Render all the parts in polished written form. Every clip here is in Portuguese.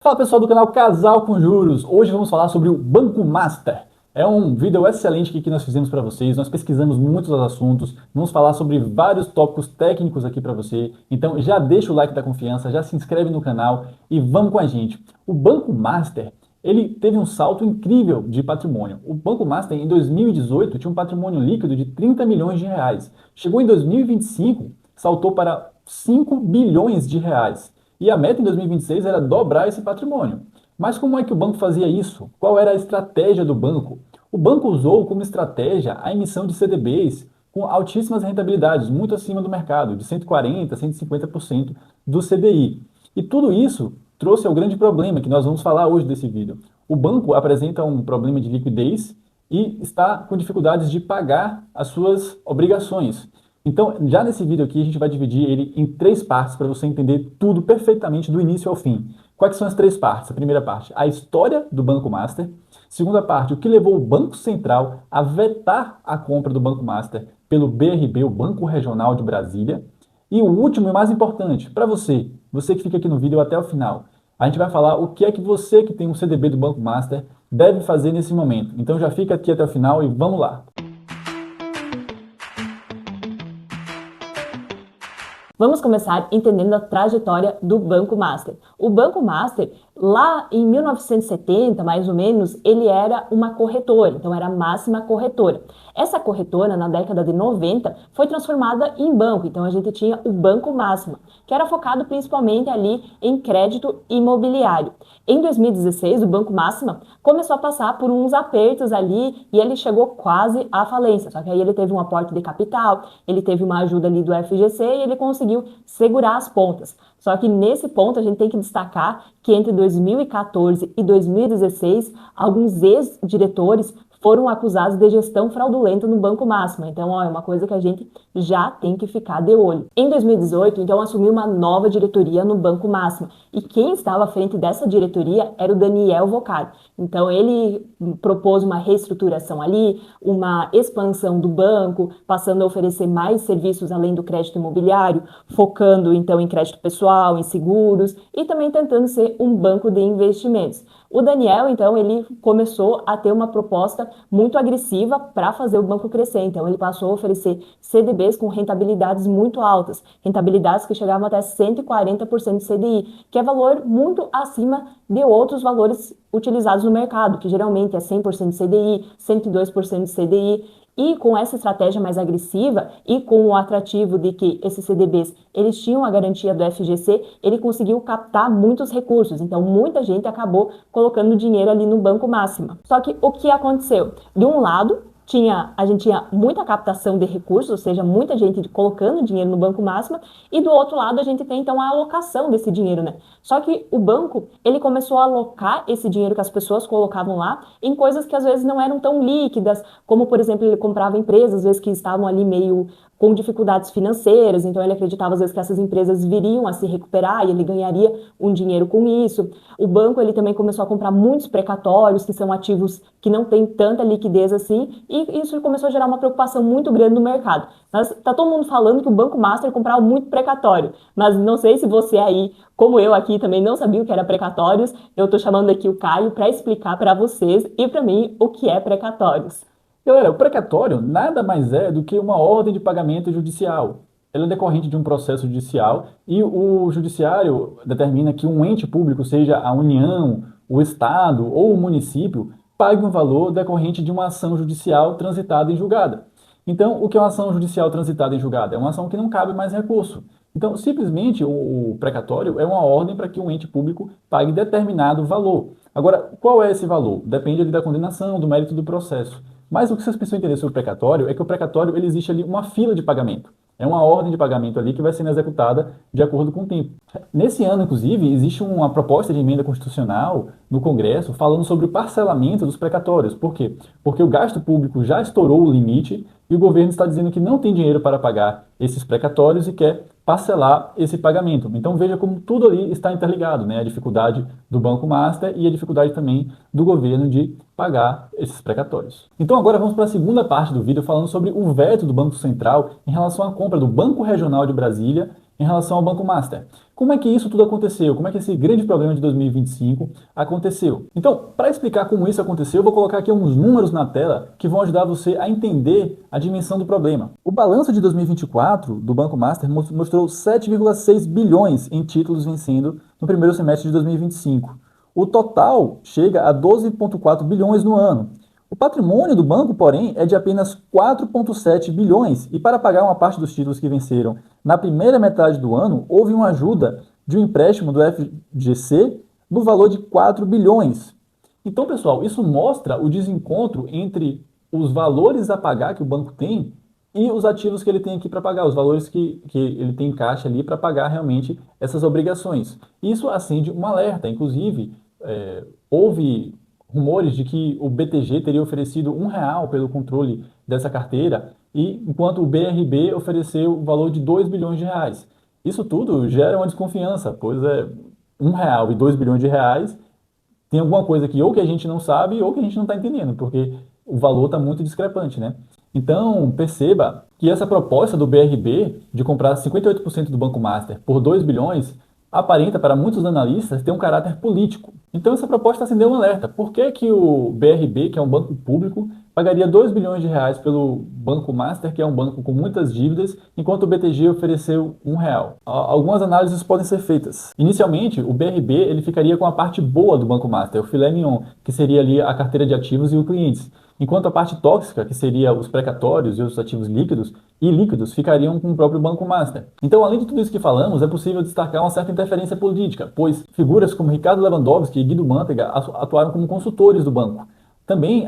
Fala pessoal do canal Casal com Juros, hoje vamos falar sobre o Banco Master. É um vídeo excelente que nós fizemos para vocês, nós pesquisamos muitos assuntos, vamos falar sobre vários tópicos técnicos aqui para você, então já deixa o like da confiança, já se inscreve no canal e vamos com a gente. O Banco Master, ele teve um salto incrível de patrimônio. O Banco Master em 2018 tinha um patrimônio líquido de 30 milhões de reais, chegou em 2025, saltou para 5 bilhões de reais. E a meta em 2026 era dobrar esse patrimônio. Mas como é que o banco fazia isso? Qual era a estratégia do banco? O banco usou como estratégia a emissão de CDBs com altíssimas rentabilidades, muito acima do mercado, de 140%, 150% do CDI. E tudo isso trouxe ao grande problema que nós vamos falar hoje desse vídeo. O banco apresenta um problema de liquidez e está com dificuldades de pagar as suas obrigações. Então, já nesse vídeo aqui, a gente vai dividir ele em três partes para você entender tudo perfeitamente do início ao fim. Quais são as três partes? A primeira parte, a história do Banco Master. Segunda parte, o que levou o Banco Central a vetar a compra do Banco Master pelo BRB, o Banco Regional de Brasília. E o último e mais importante, para você que fica aqui no vídeo até o final, a gente vai falar o que é que você que tem um CDB do Banco Master deve fazer nesse momento. Então já fica aqui até o final e vamos lá. Vamos começar entendendo a trajetória do Banco Master. O Banco Master, lá em 1970, mais ou menos, ele era uma corretora, então era a máxima corretora. Essa corretora, na década de 90, foi transformada em banco, então a gente tinha o Banco Máxima, que era focado principalmente ali em crédito imobiliário. Em 2016, o Banco Máxima começou a passar por uns apertos ali e ele chegou quase à falência, só que aí ele teve um aporte de capital, ele teve uma ajuda ali do FGC e ele conseguiu segurar as pontas. Só que nesse ponto a gente tem que destacar que entre 2014 e 2016, alguns ex-diretores foram acusados de gestão fraudulenta no Banco Máximo. Então, ó, é uma coisa que a gente já tem que ficar de olho. Em 2018, então, assumiu uma nova diretoria no Banco Máximo. E quem estava à frente dessa diretoria era o Daniel Vocari. Então, ele propôs uma reestruturação ali, uma expansão do banco, passando a oferecer mais serviços além do crédito imobiliário, focando, então, em crédito pessoal, em seguros e também tentando ser um banco de investimentos. O Daniel, então, ele começou a ter uma proposta muito agressiva para fazer o banco crescer. Então, ele passou a oferecer CDBs com rentabilidades muito altas, rentabilidades que chegavam até 140% de CDI, que é valor muito acima de outros valores utilizados no mercado, que geralmente é 100% de CDI, 102% de CDI. E com essa estratégia mais agressiva e com o atrativo de que esses CDBs eles tinham a garantia do FGC, ele conseguiu captar muitos recursos. Então, muita gente acabou colocando dinheiro ali no Banco Máxima. Só que o que aconteceu? De um lado, a gente tinha muita captação de recursos, ou seja, muita gente colocando dinheiro no Banco Máxima, e do outro lado a gente tem então a alocação desse dinheiro, né? Só que o banco, ele começou a alocar esse dinheiro que as pessoas colocavam lá em coisas que às vezes não eram tão líquidas, como por exemplo, ele comprava empresas, às vezes que estavam ali meio com dificuldades financeiras, então ele acreditava às vezes que essas empresas viriam a se recuperar e ele ganharia um dinheiro com isso. O banco, ele também começou a comprar muitos precatórios, que são ativos que não têm tanta liquidez assim, e isso começou a gerar uma preocupação muito grande no mercado. Mas tá todo mundo falando que o Banco Master comprava muito precatório, mas não sei se você aí, como eu aqui, também não sabia o que era precatórios. Eu tô chamando aqui o Caio para explicar para vocês e para mim o que é precatórios. Galera, o precatório nada mais é do que uma ordem de pagamento judicial. Ela é decorrente de um processo judicial e o judiciário determina que um ente público, seja a União, o Estado ou o município, pague um valor decorrente de uma ação judicial transitada em julgada. Então, o que é uma ação judicial transitada em julgada? É uma ação que não cabe mais recurso. Então, simplesmente, o precatório é uma ordem para que um ente público pague determinado valor. Agora, qual é esse valor? Depende ali da condenação, do mérito do processo. Mas o que vocês precisam entender sobre o precatório é que o precatório ele existe ali uma fila de pagamento. É uma ordem de pagamento ali que vai sendo executada de acordo com o tempo. Nesse ano, inclusive, existe uma proposta de emenda constitucional no Congresso falando sobre o parcelamento dos precatórios. Por quê? Porque o gasto público já estourou o limite e o governo está dizendo que não tem dinheiro para pagar esses precatórios e quer parcelar esse pagamento. Então veja como tudo ali está interligado, né? A dificuldade do Banco Master e a dificuldade também do governo de pagar esses precatórios. Então agora vamos para a segunda parte do vídeo falando sobre o veto do Banco Central em relação à compra do Banco Regional de Brasília em relação ao Banco Master. Como é que isso tudo aconteceu? Como é que esse grande problema de 2025 aconteceu? Então, para explicar como isso aconteceu, eu vou colocar aqui alguns números na tela que vão ajudar você a entender a dimensão do problema. O balanço de 2024 do Banco Master mostrou 7,6 bilhões em títulos vencendo no primeiro semestre de 2025. O total chega a 12,4 bilhões no ano. O patrimônio do banco, porém, é de apenas 4,7 bilhões, e para pagar uma parte dos títulos que venceram na primeira metade do ano, houve uma ajuda de um empréstimo do FGC no valor de 4 bilhões. Então, pessoal, isso mostra o desencontro entre os valores a pagar que o banco tem e os ativos que ele tem aqui para pagar, os valores que ele tem em caixa ali para pagar realmente essas obrigações. Isso acende um alerta, inclusive, houve rumores de que o BTG teria oferecido R$ 1 pelo controle dessa carteira, e enquanto o BRB ofereceu o valor de 2 bilhões de reais. Isso tudo gera uma desconfiança, pois é R$ 1 e 2 bilhões de reais, tem alguma coisa aqui ou que a gente não sabe ou que a gente não está entendendo, porque o valor está muito discrepante, né? Então, perceba que essa proposta do BRB de comprar 58% do Banco Master por 2 bilhões aparenta para muitos analistas ter um caráter político. Então essa proposta acendeu um alerta. Por que que o BRB, que é um banco público, pagaria 2 bilhões de reais pelo Banco Master, que é um banco com muitas dívidas, enquanto o BTG ofereceu R$ 1? Algumas análises podem ser feitas. Inicialmente, o BRB ele ficaria com a parte boa do Banco Master, o filé mignon, que seria ali a carteira de ativos e os clientes. Enquanto a parte tóxica, que seria os precatórios e os ativos líquidos e ilíquidos, ficariam com o próprio Banco Master. Então, além de tudo isso que falamos, é possível destacar uma certa interferência política, pois figuras como Ricardo Lewandowski e Guido Mantega atuaram como consultores do banco. Também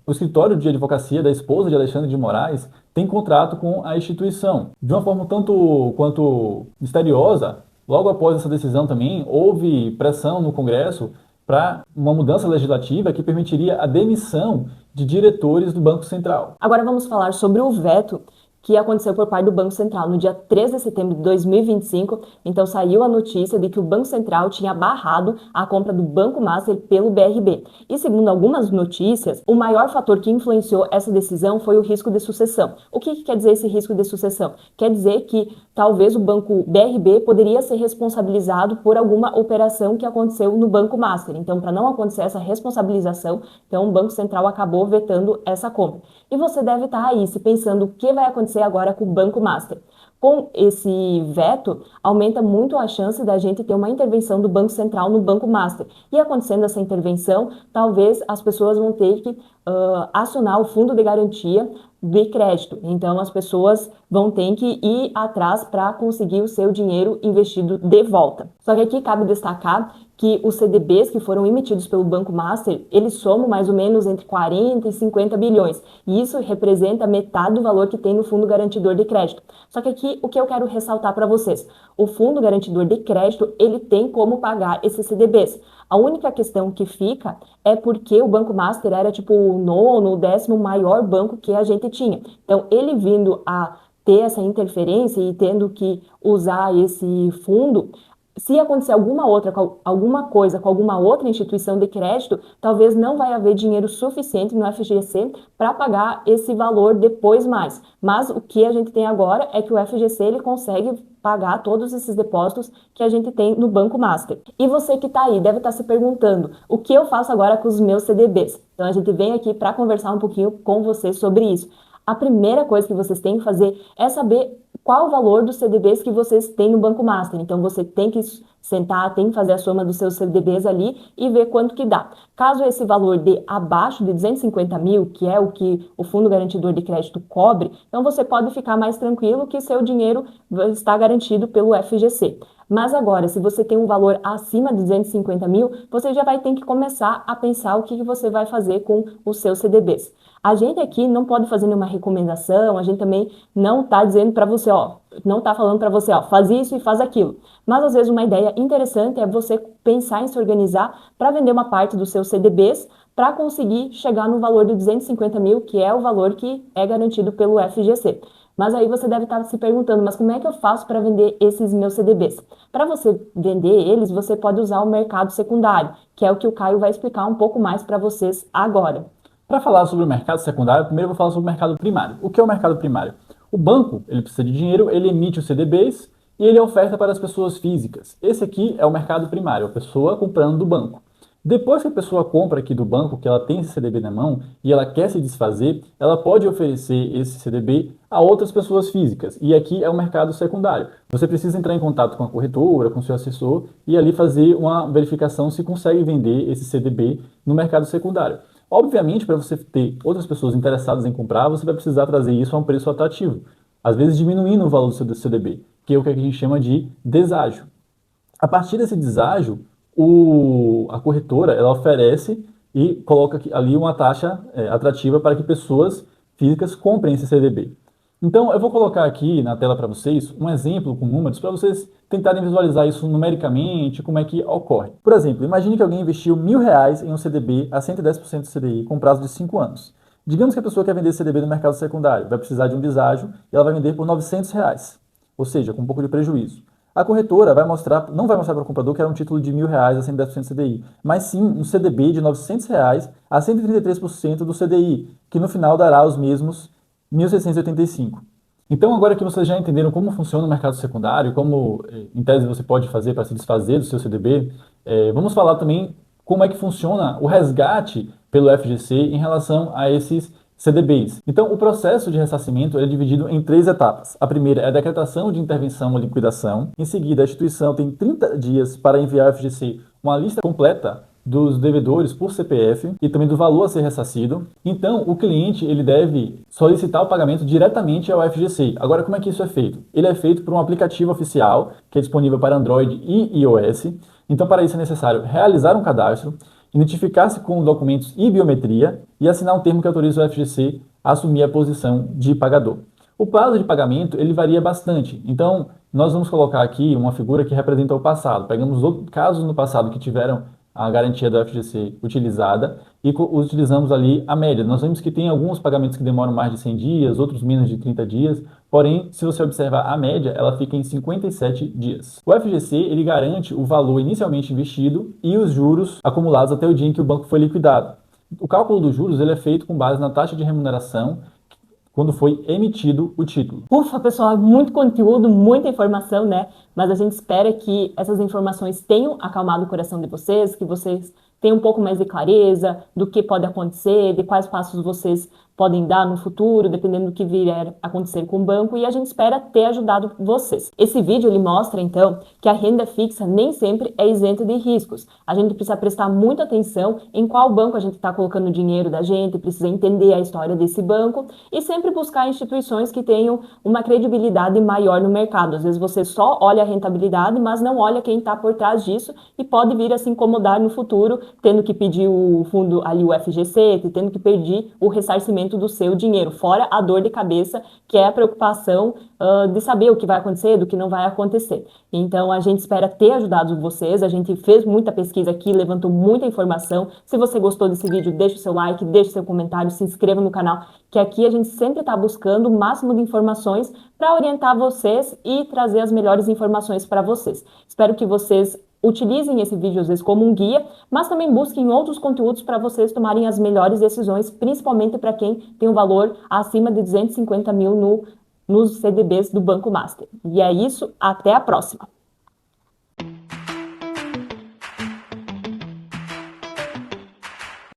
o escritório de advocacia da esposa de Alexandre de Moraes tem contrato com a instituição. De uma forma tanto quanto misteriosa, logo após essa decisão também, houve pressão no Congresso para uma mudança legislativa que permitiria a demissão de diretores do Banco Central. Agora vamos falar sobre o veto que aconteceu por parte do Banco Central no dia 3 de setembro de 2025. Então saiu a notícia de que o Banco Central tinha barrado a compra do Banco Master pelo BRB. E segundo algumas notícias, o maior fator que influenciou essa decisão foi o risco de sucessão. O que quer dizer esse risco de sucessão? Quer dizer que talvez o Banco BRB poderia ser responsabilizado por alguma operação que aconteceu no Banco Master. Então, para não acontecer essa responsabilização, então o Banco Central acabou vetando essa compra. E você deve estar aí se pensando o que vai acontecer agora com o Banco Master. Com esse veto, aumenta muito a chance da gente ter uma intervenção do Banco Central no Banco Master. E acontecendo essa intervenção, talvez as pessoas vão ter que acionar o fundo de garantia de crédito. Então, as pessoas vão ter que ir atrás para conseguir o seu dinheiro investido de volta. Só que aqui cabe destacar que os CDBs que foram emitidos pelo Banco Master, eles somam mais ou menos entre 40 e 50 bilhões. E isso representa metade do valor que tem no Fundo Garantidor de Crédito. Só que aqui, o que eu quero ressaltar para vocês? O Fundo Garantidor de Crédito, ele tem como pagar esses CDBs. A única questão que fica é porque o Banco Master era tipo o nono, o 10º maior banco que a gente tinha. Então, ele vindo a ter essa interferência e tendo que usar esse fundo, se acontecer alguma coisa com alguma outra instituição de crédito, talvez não vai haver dinheiro suficiente no FGC para pagar esse valor depois mais. Mas o que a gente tem agora é que o FGC ele consegue pagar todos esses depósitos que a gente tem no Banco Master. E você que está aí deve estar se perguntando, o que eu faço agora com os meus CDBs? Então a gente vem aqui para conversar um pouquinho com você sobre isso. A primeira coisa que vocês têm que fazer é saber qual o valor dos CDBs que vocês têm no Banco Master. Então, você tem que sentar, tem que fazer a soma dos seus CDBs ali e ver quanto que dá. Caso esse valor dê abaixo de 250 mil, que é o que o Fundo Garantidor de Crédito cobre, então você pode ficar mais tranquilo que seu dinheiro está garantido pelo FGC. Mas agora, se você tem um valor acima de 250 mil, você já vai ter que começar a pensar o que você vai fazer com os seus CDBs. A gente aqui não pode fazer nenhuma recomendação, a gente também não está dizendo para você, não está falando para você, faz isso e faz aquilo. Mas às vezes uma ideia interessante é você pensar em se organizar para vender uma parte dos seus CDBs para conseguir chegar no valor de 250 mil, que é o valor que é garantido pelo FGC. Mas aí você deve estar se perguntando, mas como é que eu faço para vender esses meus CDBs? Para você vender eles, você pode usar o mercado secundário, que é o que o Caio vai explicar um pouco mais para vocês agora. Para falar sobre o mercado secundário, primeiro eu vou falar sobre o mercado primário. O que é o mercado primário? O banco, ele precisa de dinheiro, ele emite os CDBs e ele é oferta para as pessoas físicas. Esse aqui é o mercado primário, a pessoa comprando do banco. Depois que a pessoa compra aqui do banco, que ela tem esse CDB na mão e ela quer se desfazer, ela pode oferecer esse CDB a outras pessoas físicas. E aqui é o mercado secundário. Você precisa entrar em contato com a corretora, com o seu assessor e ali fazer uma verificação se consegue vender esse CDB no mercado secundário. Obviamente, para você ter outras pessoas interessadas em comprar, você vai precisar trazer isso a um preço atrativo, às vezes diminuindo o valor do seu CDB, que é o que a gente chama de deságio. A partir desse deságio, a corretora ela oferece e coloca ali uma taxa atrativa para que pessoas físicas comprem esse CDB. Então, eu vou colocar aqui na tela para vocês um exemplo com números para vocês tentarem visualizar isso numericamente, como é que ocorre. Por exemplo, imagine que alguém investiu R$1.000 em um CDB a 110% do CDI com prazo de 5 anos. Digamos que a pessoa quer vender esse CDB no mercado secundário, vai precisar de um deságio e ela vai vender por R$900, ou seja, com um pouco de prejuízo. A corretora não vai mostrar para o comprador que era um título de R$1.000 a 110% do CDI, mas sim um CDB de R$900 a 133% do CDI, que no final dará os mesmos 1.685. Então, agora que vocês já entenderam como funciona o mercado secundário, como, em tese, você pode fazer para se desfazer do seu CDB, vamos falar também como é que funciona o resgate pelo FGC em relação a esses CDBs. Então, o processo de ressarcimento é dividido em 3 etapas. A primeira é a decretação de intervenção ou liquidação. Em seguida, a instituição tem 30 dias para enviar ao FGC uma lista completa dos devedores por CPF e também do valor a ser ressarcido. Então, o cliente ele deve solicitar o pagamento diretamente ao FGC. Agora, como é que isso é feito? Ele é feito por um aplicativo oficial que é disponível para Android e iOS. Então, para isso é necessário realizar um cadastro, identificar-se com documentos e biometria e assinar um termo que autoriza o FGC a assumir a posição de pagador. O prazo de pagamento ele varia bastante, então nós vamos colocar aqui uma figura que representa o passado. Pegamos casos no passado que tiveram a garantia do FGC utilizada e utilizamos ali a média. Nós vemos que tem alguns pagamentos que demoram mais de 100 dias, outros menos de 30 dias, porém, se você observar a média, ela fica em 57 dias. O FGC, ele garante o valor inicialmente investido e os juros acumulados até o dia em que o banco foi liquidado. O cálculo dos juros ele é feito com base na taxa de remuneração quando foi emitido o título. Ufa, pessoal, muito conteúdo, muita informação, né? Mas a gente espera que essas informações tenham acalmado o coração de vocês, que vocês tenham um pouco mais de clareza do que pode acontecer, de quais passos vocês podem dar no futuro, dependendo do que vier a acontecer com o banco, e a gente espera ter ajudado vocês. Esse vídeo ele mostra, então, que a renda fixa nem sempre é isenta de riscos. A gente precisa prestar muita atenção em qual banco a gente está colocando o dinheiro da gente, precisa entender a história desse banco e sempre buscar instituições que tenham uma credibilidade maior no mercado. Às vezes você só olha a rentabilidade, mas não olha quem está por trás disso e pode vir a se incomodar no futuro, tendo que pedir o fundo ali, o FGC, tendo que pedir o ressarcimento do seu dinheiro, fora a dor de cabeça, que é a preocupação de saber o que vai acontecer, do que não vai acontecer. Então, a gente espera ter ajudado vocês, a gente fez muita pesquisa aqui, levantou muita informação. Se você gostou desse vídeo, deixa o seu like, deixa o seu comentário, se inscreva no canal, que aqui a gente sempre está buscando o máximo de informações para orientar vocês e trazer as melhores informações para vocês. Espero que vocês utilizem esse vídeo às vezes como um guia, mas também busquem outros conteúdos para vocês tomarem as melhores decisões, principalmente para quem tem um valor acima de 250 mil nos CDBs do Banco Master. E é isso, até a próxima!